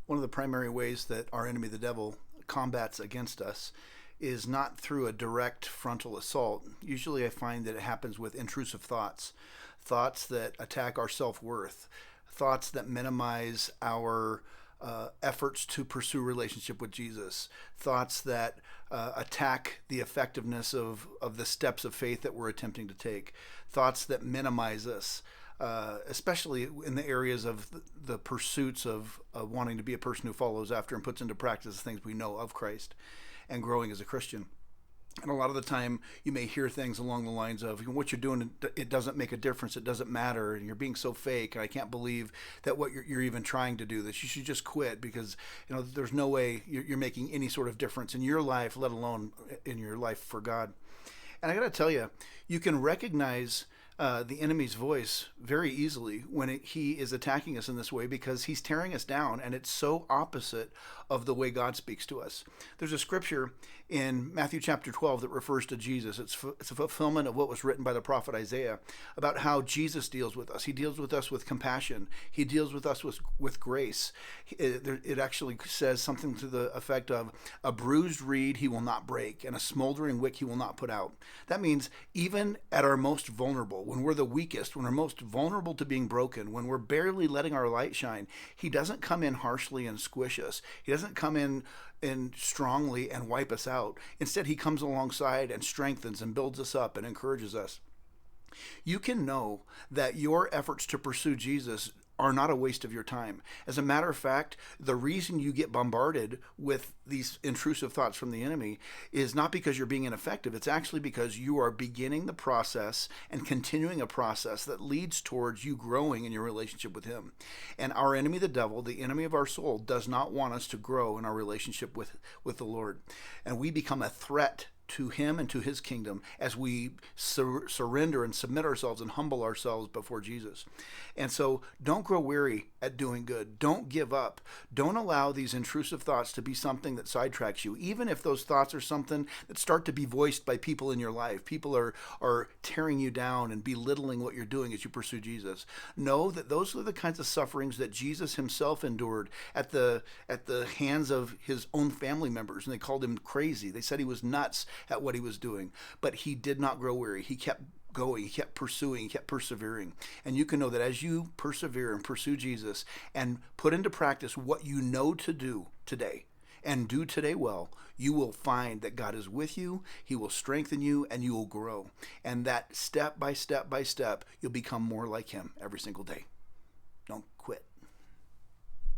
One of the primary ways that our enemy, the devil, combats against us is not through a direct frontal assault. Usually, I find that it happens with intrusive thoughts, thoughts that attack our self worth, thoughts that minimize our efforts to pursue relationship with Jesus, thoughts that attack the effectiveness of the steps of faith that we're attempting to take, thoughts that minimize us, especially in the areas of the pursuits of wanting to be a person who follows after and puts into practice the things we know of Christ and growing as a Christian. And a lot of the time, you may hear things along the lines of, what you're doing, it doesn't make a difference, it doesn't matter, and you're being so fake, and I can't believe that what you're even trying to do this. You should just quit because there's no way you're making any sort of difference in your life, let alone in your life for God. And I got to tell you, you can recognize the enemy's voice very easily when he is attacking us in this way because he's tearing us down, and it's so opposite of the way God speaks to us. There's a scripture in Matthew chapter 12 that refers to Jesus. It's a fulfillment of what was written by the prophet Isaiah about how Jesus deals with us. He deals with us with compassion. He deals with us with grace. It actually says something to the effect of, a bruised reed he will not break, and a smoldering wick he will not put out. That means even at our most vulnerable, when we're the weakest, when we're most vulnerable to being broken, when we're barely letting our light shine, he doesn't come in harshly and squish us. He doesn't come in strongly and wipe us out. Instead, he comes alongside and strengthens and builds us up and encourages us. You can know that your efforts to pursue Jesus are not a waste of your time. As a matter of fact, the reason you get bombarded with these intrusive thoughts from the enemy is not because you're being ineffective. It's actually because you are beginning the process and continuing a process that leads towards you growing in your relationship with him. And our enemy, the devil, the enemy of our soul, does not want us to grow in our relationship with the Lord. And we become a threat to him and to his kingdom as we surrender and submit ourselves and humble ourselves before Jesus. And so don't grow weary at doing good. Don't give up. Don't allow these intrusive thoughts to be something that sidetracks you, even if those thoughts are something that start to be voiced by people in your life. People are tearing you down and belittling what you're doing as you pursue Jesus. Know that those are the kinds of sufferings that Jesus himself endured at the hands of his own family members, and they called him crazy. They said he was nuts at what he was doing, but he did not grow weary. He kept going, he kept pursuing, he kept persevering. And you can know that as you persevere and pursue Jesus and put into practice what you know to do today and do today well, you will find that God is with you, he will strengthen you, and you will grow. And that step by step by step, you'll become more like him every single day.